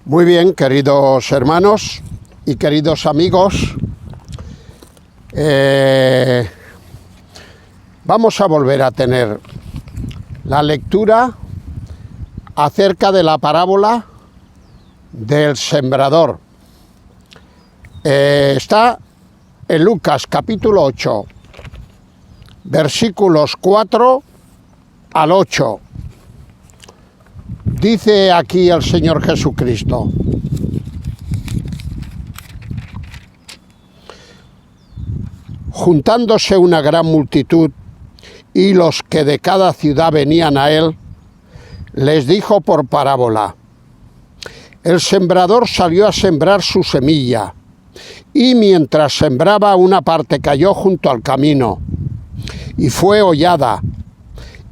Muy bien, queridos hermanos y queridos amigos, vamos a volver a tener la lectura acerca de la parábola del sembrador. Está en Lucas capítulo 8, versículos 4 al 8. Dice aquí el Señor Jesucristo: juntándose una gran multitud y los que de cada ciudad venían a él, les dijo por parábola: el sembrador salió a sembrar su semilla, y mientras sembraba, una parte cayó junto al camino, y fue hollada,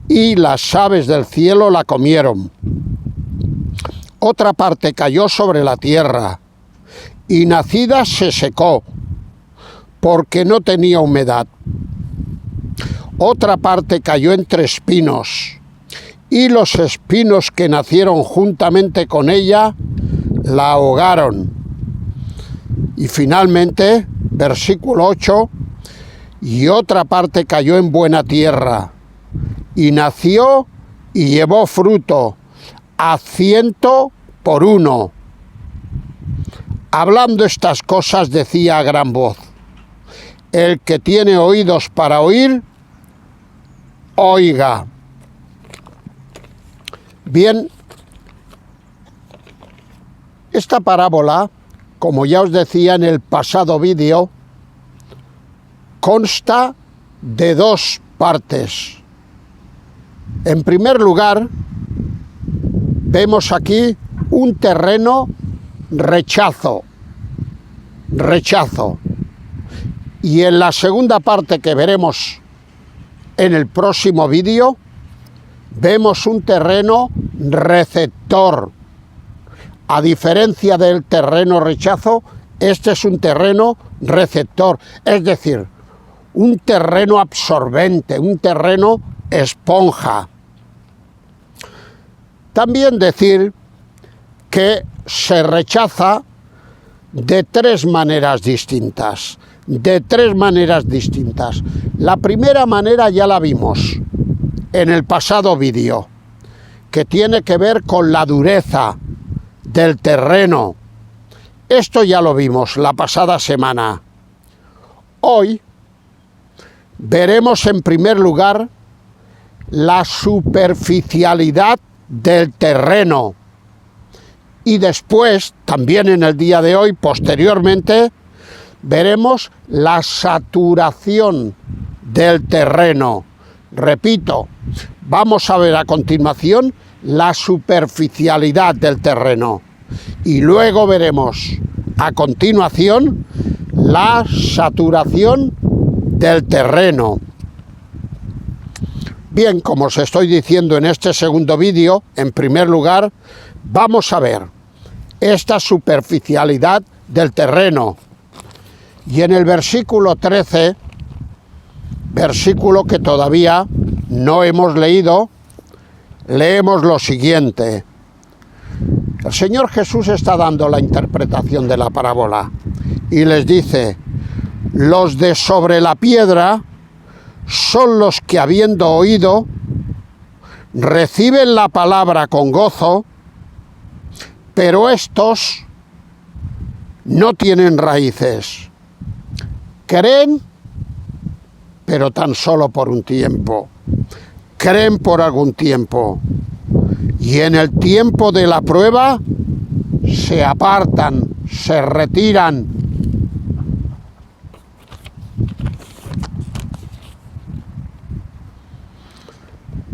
y las aves del cielo la comieron. Otra parte cayó sobre la tierra, y nacida se secó, porque no tenía humedad. Otra parte cayó entre espinos, y los espinos que nacieron juntamente con ella la ahogaron. Y finalmente, versículo 8, y otra parte cayó en buena tierra, y nació y llevó fruto a 100 por 1. Hablando estas cosas decía a gran voz: el que tiene oídos para oír, oiga. Bien, esta parábola, como ya os decía en el pasado vídeo, consta de dos partes. En primer lugar, vemos aquí un terreno rechazo. Y en la segunda parte, que veremos en el próximo vídeo, vemos un terreno receptor. A diferencia del terreno rechazo, este es un terreno receptor, es decir, un terreno absorbente, un terreno esponja. También decir que se rechaza de tres maneras distintas. La primera manera ya la vimos en el pasado vídeo, que tiene que ver con la dureza del terreno. Esto ya lo vimos la pasada semana. Hoy veremos en primer lugar la superficialidad del terreno. Y después, también en el día de hoy, posteriormente, veremos la saturación del terreno. Repito, vamos a ver a continuación la superficialidad del terreno. Y luego veremos a continuación la saturación del terreno. Bien, como os estoy diciendo en este segundo vídeo, en primer lugar, vamos a ver esta superficialidad del terreno. Y en el versículo 13, versículo que todavía no hemos leído, leemos lo siguiente. El Señor Jesús está dando la interpretación de la parábola y les dice: los de sobre la piedra son los que, habiendo oído, reciben la palabra con gozo, pero estos no tienen raíces. Creen, pero tan solo por un tiempo. Creen por algún tiempo. Y en el tiempo de la prueba se apartan, se retiran.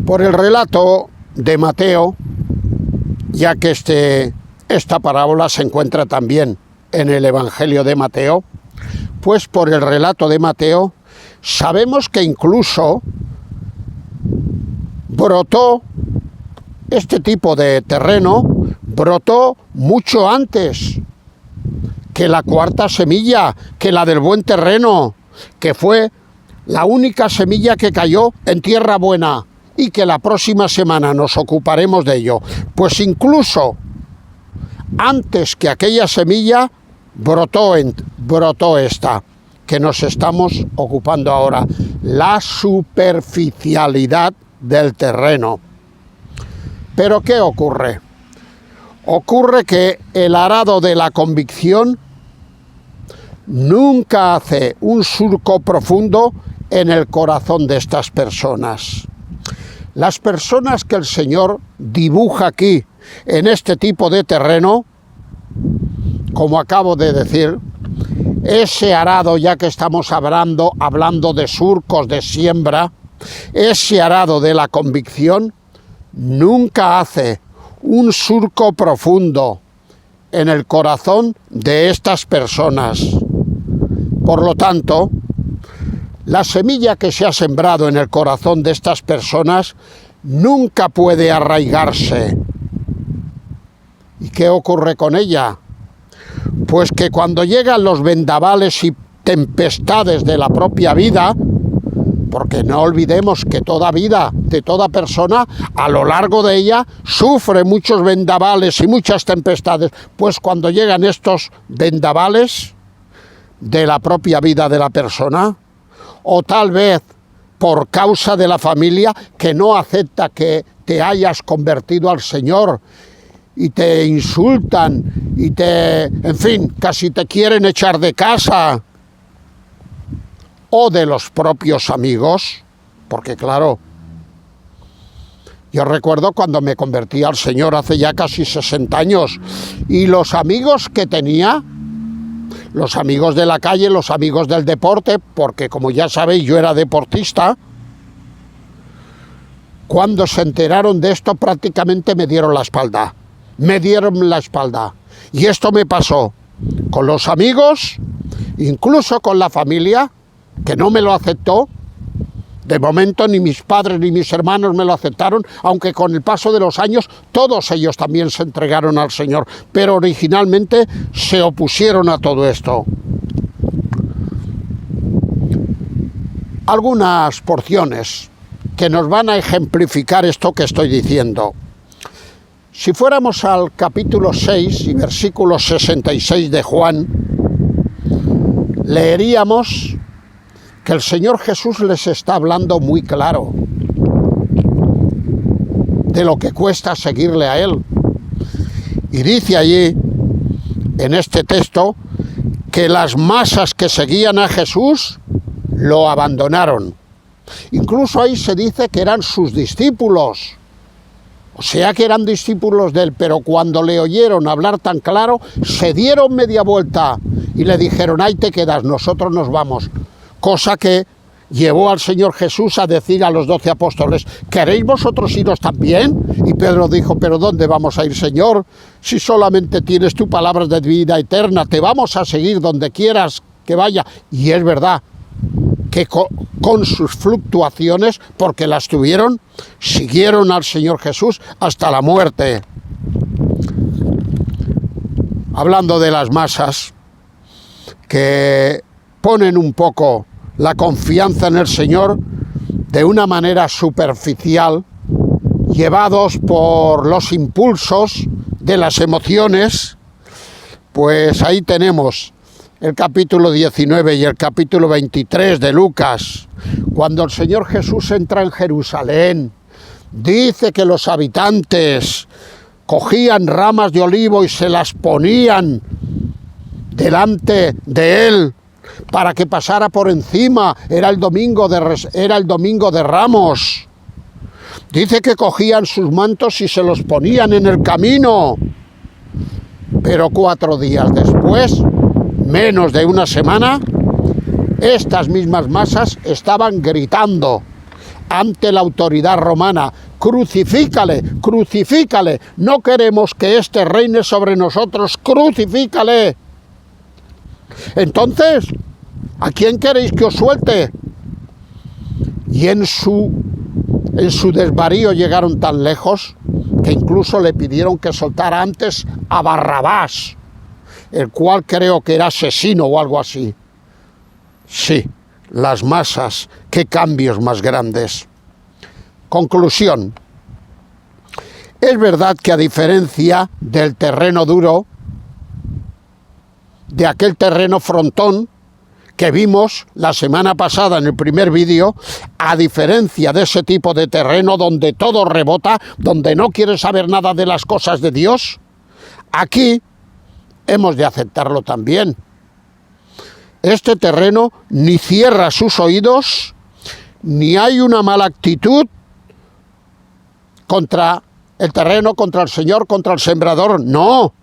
Por el relato de Mateo, ya que esta parábola se encuentra también en el Evangelio de Mateo, pues por el relato de Mateo sabemos que incluso brotó este tipo de terreno, brotó mucho antes que la cuarta semilla, que la del buen terreno, que fue la única semilla que cayó en tierra buena, y que la próxima semana nos ocuparemos de ello. Pues incluso antes que aquella semilla brotó esta, que nos estamos ocupando ahora, la superficialidad del terreno. Pero ¿qué ocurre? Ocurre que el arado de la convicción nunca hace un surco profundo en el corazón de estas personas. Las personas que el Señor dibuja aquí en este tipo de terreno, como acabo de decir, ese arado, ya que estamos hablando de surcos de siembra, ese arado de la convicción nunca hace un surco profundo en el corazón de estas personas. Por lo tanto, la semilla que se ha sembrado en el corazón de estas personas nunca puede arraigarse. ¿Y qué ocurre con ella? Pues que cuando llegan los vendavales y tempestades de la propia vida, porque no olvidemos que toda vida de toda persona, a lo largo de ella, sufre muchos vendavales y muchas tempestades, pues cuando llegan estos vendavales de la propia vida de la persona, o tal vez por causa de la familia que no acepta que te hayas convertido al Señor, y te insultan, y en fin, casi te quieren echar de casa, o de los propios amigos, porque claro, yo recuerdo cuando me convertí al Señor hace ya casi 60 años, y los amigos que tenía, los amigos de la calle, los amigos del deporte, porque como ya sabéis yo era deportista, cuando se enteraron de esto prácticamente me dieron la espalda. Y esto me pasó con los amigos, incluso con la familia, que no me lo aceptó. De momento ni mis padres ni mis hermanos me lo aceptaron, aunque con el paso de los años todos ellos también se entregaron al Señor, pero originalmente se opusieron a todo esto. Algunas porciones que nos van a ejemplificar esto que estoy diciendo. Si fuéramos al capítulo 6 y versículo 66 de Juan, leeríamos que el Señor Jesús les está hablando muy claro de lo que cuesta seguirle a Él. Y dice allí, en este texto, que las masas que seguían a Jesús lo abandonaron. Incluso ahí se dice que eran sus discípulos. O sea que eran discípulos de Él, pero cuando le oyeron hablar tan claro, se dieron media vuelta y le dijeron, ahí te quedas, nosotros nos vamos. Cosa que llevó al Señor Jesús a decir a los 12 apóstoles, ¿queréis vosotros iros también? Y Pedro dijo, ¿pero dónde vamos a ir, Señor? Si solamente tienes tu palabra de vida eterna, te vamos a seguir donde quieras que vaya. Y es verdad que con sus fluctuaciones, porque las tuvieron, siguieron al Señor Jesús hasta la muerte. Hablando de las masas que ponen un poco la confianza en el Señor de una manera superficial, llevados por los impulsos de las emociones, pues ahí tenemos el capítulo 19 y el capítulo 23 de Lucas, cuando el Señor Jesús entra en Jerusalén, dice que los habitantes cogían ramas de olivo y se las ponían delante de Él para que pasara por encima. Era el domingo de Ramos. Dice que cogían sus mantos y se los ponían en el camino. Pero 4 días después, menos de una semana, estas mismas masas estaban gritando ante la autoridad romana, crucifícale, crucifícale, no queremos que éste reine sobre nosotros, crucifícale. Entonces, ¿a quién queréis que os suelte? Y en su desvarío llegaron tan lejos que incluso le pidieron que soltara antes a Barrabás, el cual creo que era asesino o algo así. Sí, las masas, qué cambios más grandes. Conclusión. Es verdad que a diferencia del terreno duro, de aquel terreno frontón que vimos la semana pasada en el primer vídeo, a diferencia de ese tipo de terreno donde todo rebota, donde no quieres saber nada de las cosas de Dios, aquí hemos de aceptarlo también. Este terreno ni cierra sus oídos, ni hay una mala actitud contra el terreno, contra el Señor, contra el sembrador, no.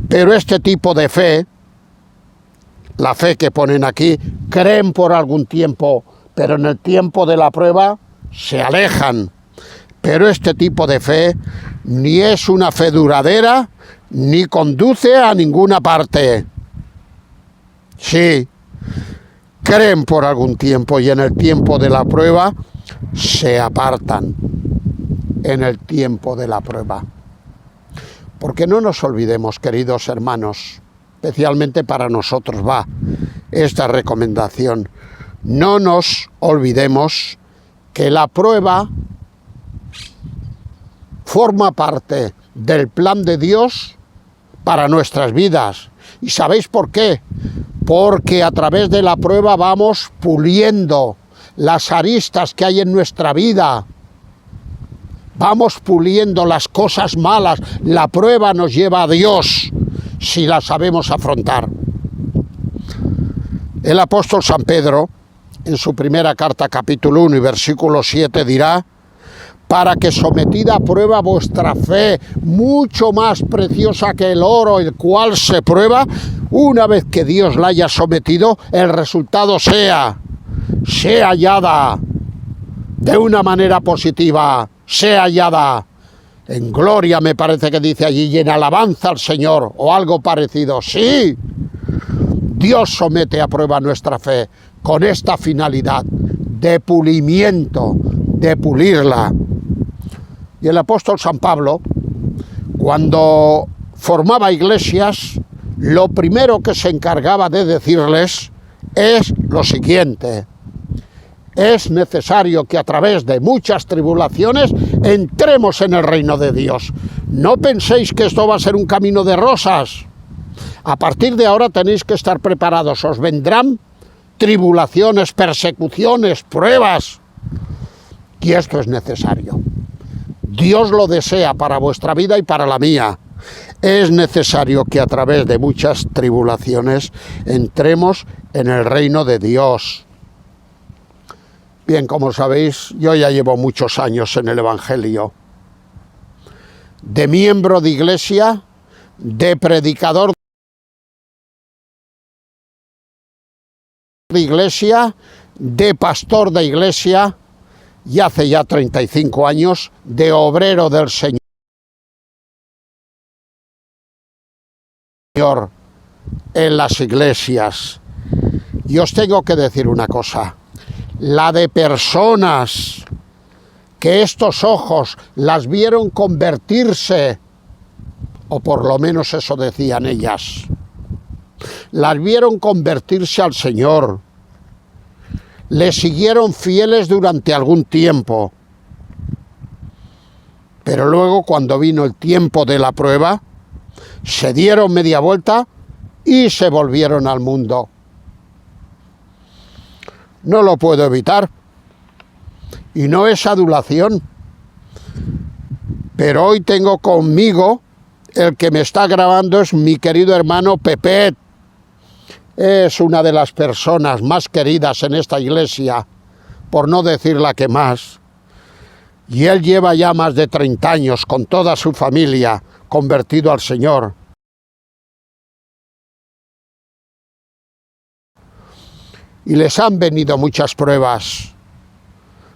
Pero este tipo de fe, la fe que ponen aquí, creen por algún tiempo, pero en el tiempo de la prueba se alejan. Pero este tipo de fe ni es una fe duradera, ni conduce a ninguna parte. Sí, creen por algún tiempo y en el tiempo de la prueba se apartan. En el tiempo de la prueba. Porque no nos olvidemos, queridos hermanos, especialmente para nosotros va esta recomendación. No nos olvidemos que la prueba forma parte del plan de Dios para nuestras vidas. ¿Y sabéis por qué? Porque a través de la prueba vamos puliendo las aristas que hay en nuestra vida. Vamos puliendo las cosas malas. La prueba nos lleva a Dios si la sabemos afrontar. El apóstol San Pedro, en su primera carta, capítulo 1 y versículo 7, dirá: para que sometida a prueba vuestra fe, mucho más preciosa que el oro, el cual se prueba, una vez que Dios la haya sometido, el resultado sea hallada de una manera positiva, sea hallada en gloria, me parece que dice allí, y en alabanza al Señor, o algo parecido. Sí, Dios somete a prueba nuestra fe con esta finalidad de pulimiento, de pulirla. Y el apóstol San Pablo, cuando formaba iglesias, lo primero que se encargaba de decirles es lo siguiente: es necesario que a través de muchas tribulaciones entremos en el reino de Dios. No penséis que esto va a ser un camino de rosas. A partir de ahora tenéis que estar preparados. Os vendrán tribulaciones, persecuciones, pruebas. Y esto es necesario. Dios lo desea para vuestra vida y para la mía. Es necesario que a través de muchas tribulaciones entremos en el reino de Dios. Bien, como sabéis, yo ya llevo muchos años en el Evangelio. De miembro de iglesia, de predicador de iglesia, de pastor de iglesia, y hace ya 35 años de obrero del Señor en las iglesias. Y os tengo que decir una cosa: la de personas que estos ojos las vieron convertirse, o por lo menos eso decían ellas, las vieron convertirse al Señor, le siguieron fieles durante algún tiempo, pero luego, cuando vino el tiempo de la prueba, se dieron media vuelta y se volvieron al mundo. No lo puedo evitar, y no es adulación, pero hoy tengo conmigo, el que me está grabando es mi querido hermano Pepet. Es una de las personas más queridas en esta iglesia, por no decir la que más, y él lleva ya más de 30 años con toda su familia convertido al Señor. Y les han venido muchas pruebas.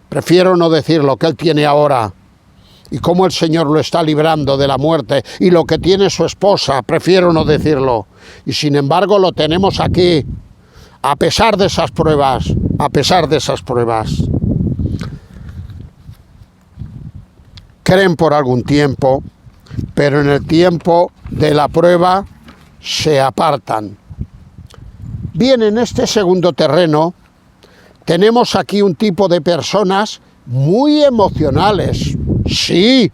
Prefiero no decir lo que él tiene ahora y cómo el Señor lo está librando de la muerte, y lo que tiene su esposa, prefiero no decirlo. Y sin embargo lo tenemos aquí, a pesar de esas pruebas, a pesar de esas pruebas. Creen por algún tiempo, pero en el tiempo de la prueba se apartan. Bien, en este segundo terreno tenemos aquí un tipo de personas muy emocionales. Sí,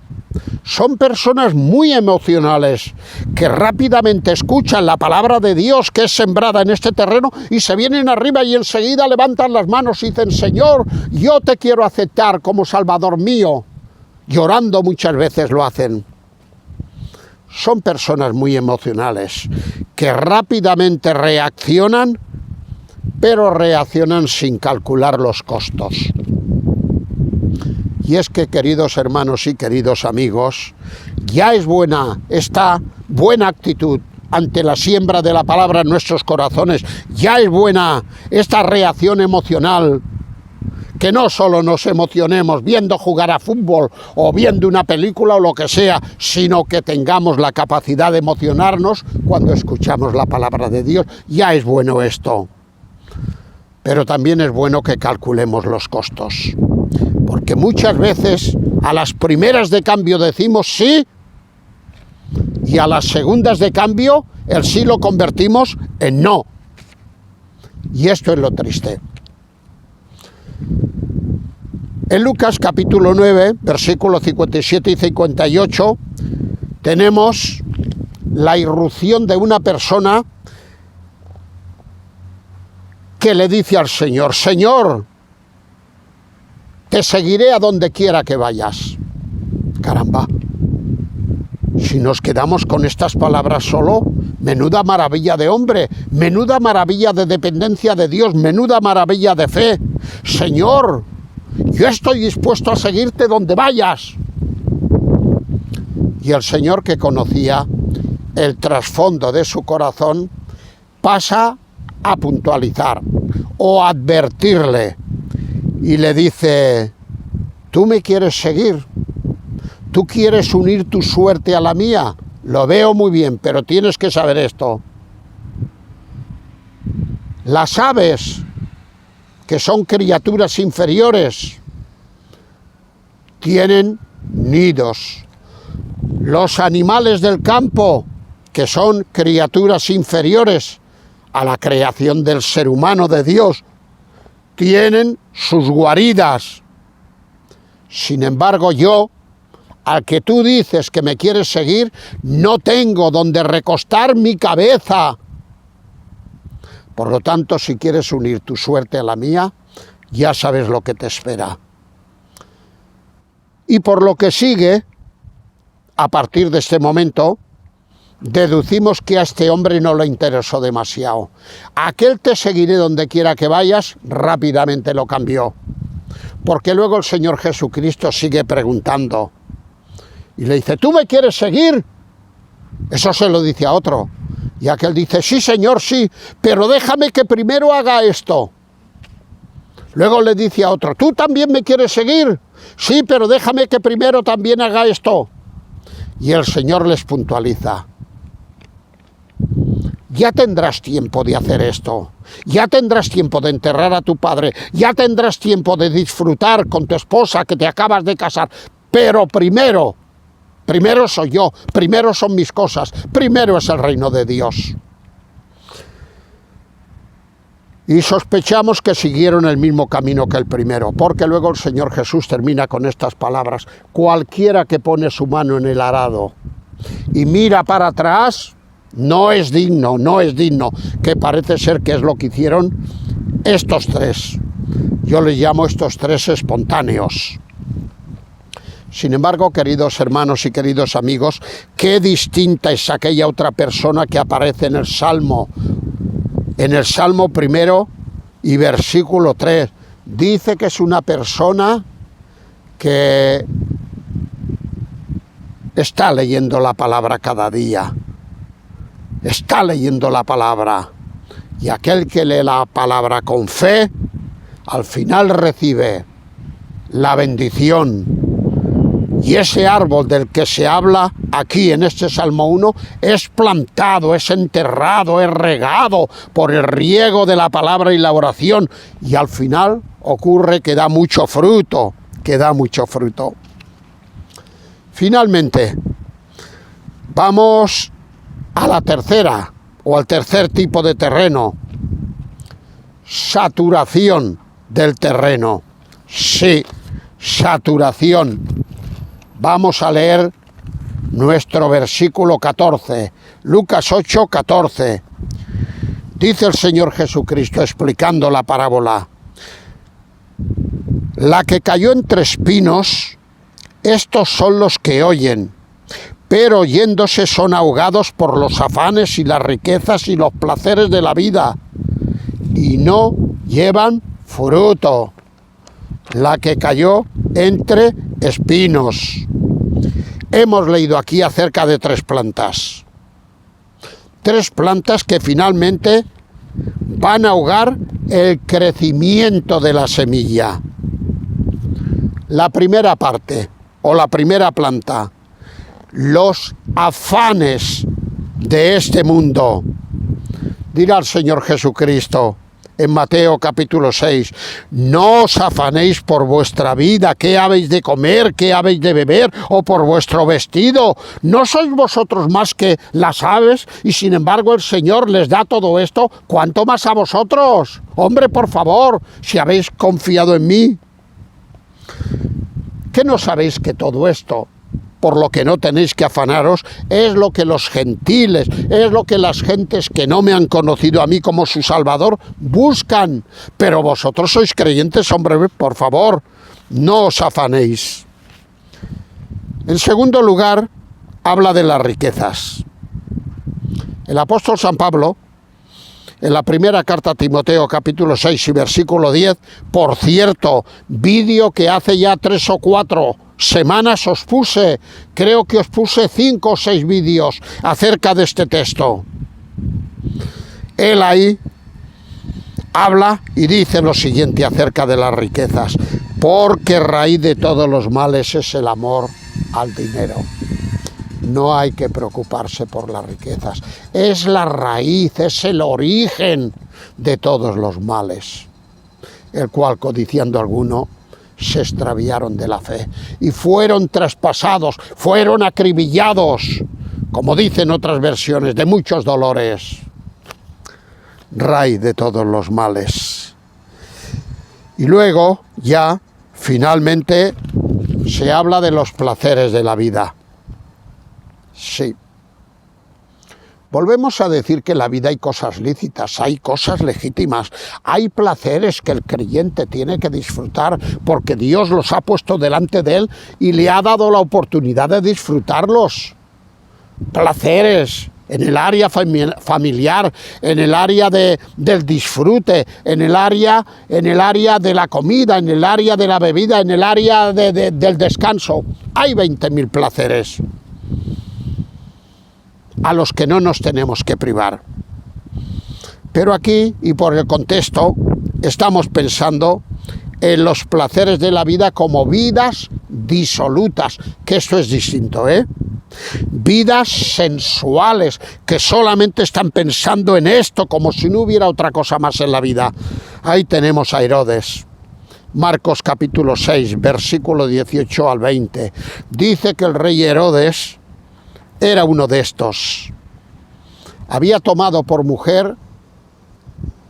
son personas muy emocionales que rápidamente escuchan la palabra de Dios que es sembrada en este terreno y se vienen arriba y enseguida levantan las manos y dicen: Señor, yo te quiero aceptar como Salvador mío. Llorando muchas veces lo hacen. Son personas muy emocionales que rápidamente reaccionan, pero reaccionan sin calcular los costos. Y es que, queridos hermanos y queridos amigos, ya es buena esta buena actitud ante la siembra de la palabra en nuestros corazones. Ya es buena esta reacción emocional, que no solo nos emocionemos viendo jugar a fútbol o viendo una película o lo que sea, sino que tengamos la capacidad de emocionarnos cuando escuchamos la palabra de Dios. Ya es bueno esto. Pero también es bueno que calculemos los costos. Porque muchas veces a las primeras de cambio decimos sí y a las segundas de cambio el sí lo convertimos en no. Y esto es lo triste. En Lucas capítulo 9, versículos 57 y 58, tenemos la irrupción de una persona que le dice al Señor: Señor, te seguiré a donde quiera que vayas. Caramba, si nos quedamos con estas palabras solo, menuda maravilla de hombre, menuda maravilla de dependencia de Dios, menuda maravilla de fe. Señor, yo estoy dispuesto a seguirte donde vayas. Y el Señor, que conocía el trasfondo de su corazón, pasa a puntualizar o a advertirle y le dice: ¿tú me quieres seguir? ¿Tú quieres unir tu suerte a la mía? Lo veo muy bien, pero tienes que saber esto. Las aves, que son criaturas inferiores, tienen nidos. Los animales del campo, que son criaturas inferiores a la creación del ser humano de Dios, tienen sus guaridas. Sin embargo, yo, al que tú dices que me quieres seguir, no tengo donde recostar mi cabeza. Por lo tanto, si quieres unir tu suerte a la mía, ya sabes lo que te espera. Y por lo que sigue, a partir de este momento, deducimos que a este hombre no le interesó demasiado. Aquel te seguiré donde quiera que vayas, rápidamente lo cambió. Porque luego el Señor Jesucristo sigue preguntando. Y le dice: ¿tú me quieres seguir? Eso se lo dice a otro. Y aquel dice: sí, Señor, sí, pero déjame que primero haga esto. Luego le dice a otro: ¿tú también me quieres seguir? Sí, pero déjame que primero también haga esto. Y el Señor les puntualiza: ya tendrás tiempo de hacer esto, ya tendrás tiempo de enterrar a tu padre, ya tendrás tiempo de disfrutar con tu esposa que te acabas de casar, pero primero soy yo, primero son mis cosas, primero es el reino de Dios. Y sospechamos que siguieron el mismo camino que el primero, porque luego el Señor Jesús termina con estas palabras: cualquiera que pone su mano en el arado y mira para atrás, no es digno, que parece ser que es lo que hicieron estos tres. Yo les llamo estos tres espontáneos. Sin embargo, queridos hermanos y queridos amigos, qué distinta es aquella otra persona que aparece en el Salmo primero y versículo 3. Dice que es una persona que está leyendo la palabra cada día. Está leyendo la palabra. Y aquel que lee la palabra con fe, al final recibe la bendición. Y ese árbol del que se habla aquí en este Salmo 1 es plantado, es enterrado, es regado por el riego de la palabra y la oración. Y al final ocurre que da mucho fruto, Finalmente, vamos a la tercera o al tercer tipo de terreno. Saturación del terreno. Sí, saturación. Vamos a leer nuestro versículo 14, Lucas 8, 14. Dice el Señor Jesucristo explicando la parábola: la que cayó entre espinos, estos son los que oyen, pero oyéndose son ahogados por los afanes y las riquezas y los placeres de la vida, y no llevan fruto. La que cayó entre espinos. Hemos leído aquí acerca de 3 plantas. 3 plantas que finalmente van a ahogar el crecimiento de la semilla. La primera parte, o la primera planta, los afanes de este mundo. Dirá el Señor Jesucristo en Mateo capítulo 6, no os afanéis por vuestra vida, qué habéis de comer, qué habéis de beber, o por vuestro vestido. ¿No sois vosotros más que las aves? Y sin embargo el Señor les da todo esto, ¿cuánto más a vosotros? Hombre, por favor, si habéis confiado en mí. ¿Qué no sabéis que todo esto, por lo que no tenéis que afanaros, es lo que los gentiles, es lo que las gentes que no me han conocido a mí como su Salvador buscan? Pero vosotros sois creyentes, hombre, por favor, no os afanéis. En segundo lugar, habla de las riquezas. El apóstol San Pablo, en la primera carta a Timoteo, capítulo 6 y versículo 10, por cierto, vídeo que hace ya 3 o 4 semanas os puse, creo que os puse 5 o 6 vídeos acerca de este texto. Él ahí habla y dice lo siguiente acerca de las riquezas: porque raíz de todos los males es el amor al dinero. No hay que preocuparse por las riquezas. Es la raíz, es el origen de todos los males, el cual, codiciando alguno, se extraviaron de la fe y fueron traspasados, fueron acribillados, como dicen otras versiones, de muchos dolores. Raíz de todos los males. Y luego, ya, finalmente, se habla de los placeres de la vida. Sí. Volvemos a decir que en la vida hay cosas lícitas, hay cosas legítimas, hay placeres que el creyente tiene que disfrutar porque Dios los ha puesto delante de él y le ha dado la oportunidad de disfrutarlos. Placeres en el área familiar, en el área del disfrute, en el área de la comida, en el área de la bebida, en el área del descanso. Hay 20.000 placeres a los que no nos tenemos que privar. Pero aquí, y por el contexto, estamos pensando en los placeres de la vida como vidas disolutas, que esto es distinto, ¿eh? Vidas sensuales, que solamente están pensando en esto, como si no hubiera otra cosa más en la vida. Ahí tenemos a Herodes. Marcos capítulo 6, versículo 18 al 20. Dice que el rey Herodes era uno de estos. Había tomado por mujer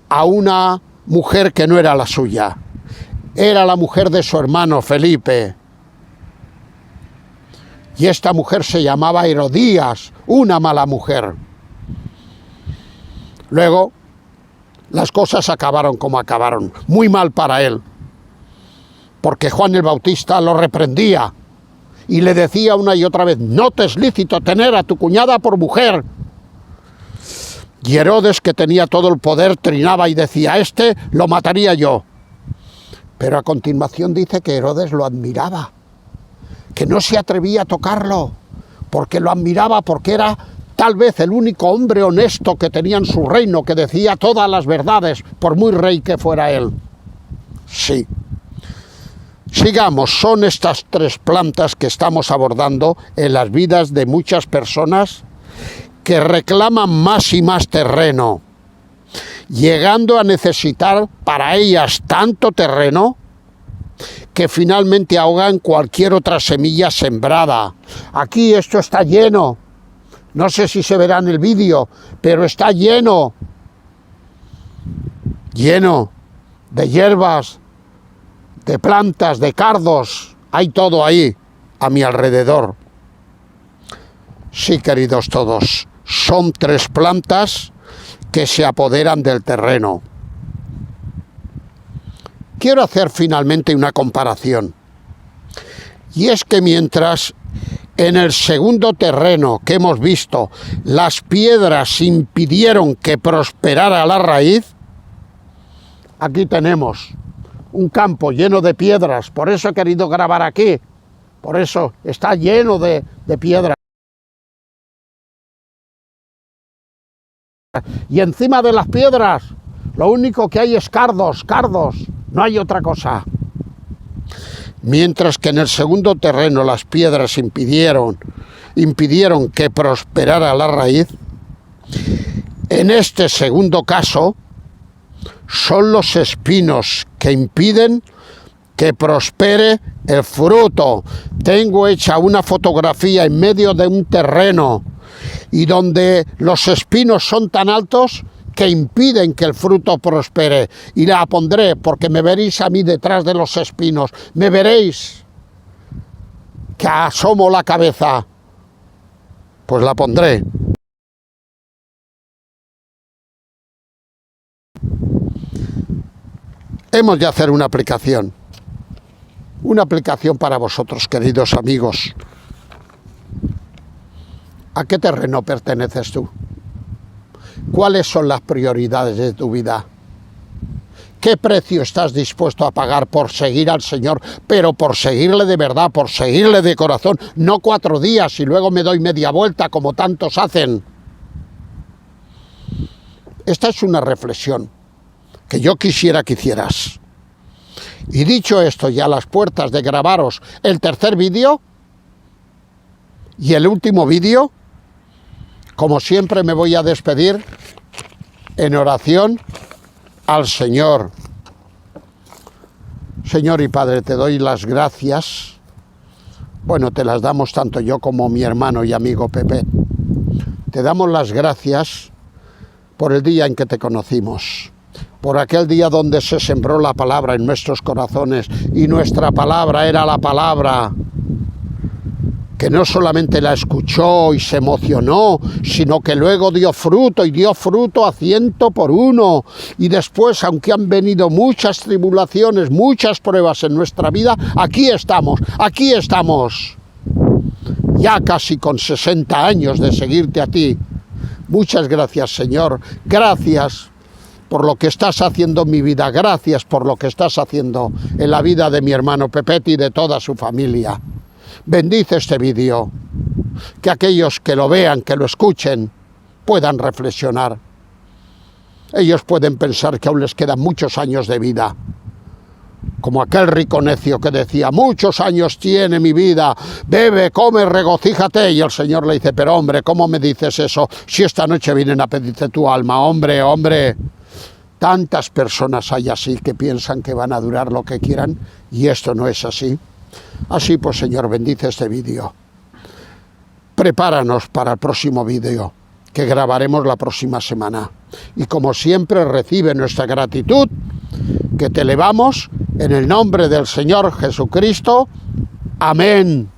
a una mujer que no era la suya. Era la mujer de su hermano Felipe. Y esta mujer se llamaba Herodías, una mala mujer. Luego, las cosas acabaron como acabaron, muy mal para él, porque Juan el Bautista lo reprendía y le decía una y otra vez: no te es lícito tener a tu cuñada por mujer. Y Herodes, que tenía todo el poder, trinaba y decía: este lo mataría yo. Pero a continuación dice que Herodes lo admiraba, que no se atrevía a tocarlo, porque lo admiraba, porque era tal vez el único hombre honesto que tenía en su reino, que decía todas las verdades, por muy rey que fuera él. Sí. Sigamos, son estas 3 plantas que estamos abordando en las vidas de muchas personas que reclaman más y más terreno, llegando a necesitar para ellas tanto terreno que finalmente ahogan cualquier otra semilla sembrada. Aquí esto está lleno, no sé si se verá en el vídeo, pero está lleno de hierbas, de plantas, de cardos, hay todo ahí a mi alrededor. Sí, queridos todos, son 3 plantas que se apoderan del terreno. Quiero hacer finalmente una comparación. Y es que mientras en el segundo terreno que hemos visto las piedras impidieron que prosperara la raíz, aquí tenemos un campo lleno de piedras. Por eso he querido grabar aquí. Por eso está lleno de piedras. Y encima de las piedras lo único que hay es cardos, no hay otra cosa. Mientras que en el segundo terreno las piedras impidieron que prosperara la raíz, en este segundo caso son los espinos que impiden que prospere el fruto. Tengo hecha una fotografía en medio de un terreno y donde los espinos son tan altos que impiden que el fruto prospere. Y la pondré porque me veréis a mí detrás de los espinos. Me veréis que asomo la cabeza. Pues la pondré. Hemos de hacer una aplicación. Una aplicación para vosotros, queridos amigos. ¿A qué terreno perteneces tú? ¿Cuáles son las prioridades de tu vida? ¿Qué precio estás dispuesto a pagar por seguir al Señor? Pero por seguirle de verdad, por seguirle de corazón, no 4 días y luego me doy media vuelta como tantos hacen. Esta es una reflexión que yo quisiera que hicieras. Y dicho esto, ya a las puertas de grabaros el tercer vídeo y el último vídeo, como siempre me voy a despedir en oración al Señor. Señor y Padre, te doy las gracias. Bueno, te las damos tanto yo como mi hermano y amigo Pepe. Te damos las gracias por el día en que te conocimos, por aquel día donde se sembró la palabra en nuestros corazones y nuestra palabra era la palabra que no solamente la escuchó y se emocionó, sino que luego dio fruto, y dio fruto a 100 por 1. Y después, aunque han venido muchas tribulaciones, muchas pruebas en nuestra vida, aquí estamos, ya casi con 60 años de seguirte a ti. Muchas gracias, Señor. Gracias por lo que estás haciendo en mi vida. Gracias por lo que estás haciendo en la vida de mi hermano Pepete y de toda su familia. Bendice este vídeo, que aquellos que lo vean, que lo escuchen, puedan reflexionar. Ellos pueden pensar que aún les quedan muchos años de vida, como aquel rico necio que decía, muchos años tiene mi vida, bebe, come, regocíjate. Y el Señor le dice, pero hombre, ¿cómo me dices eso si esta noche vienen a pedirte tu alma? Hombre, tantas personas hay así que piensan que van a durar lo que quieran y esto no es así. Así pues, Señor, bendice este vídeo. Prepáranos para el próximo vídeo que grabaremos la próxima semana. Y como siempre, recibe nuestra gratitud que te elevamos en el nombre del Señor Jesucristo. Amén.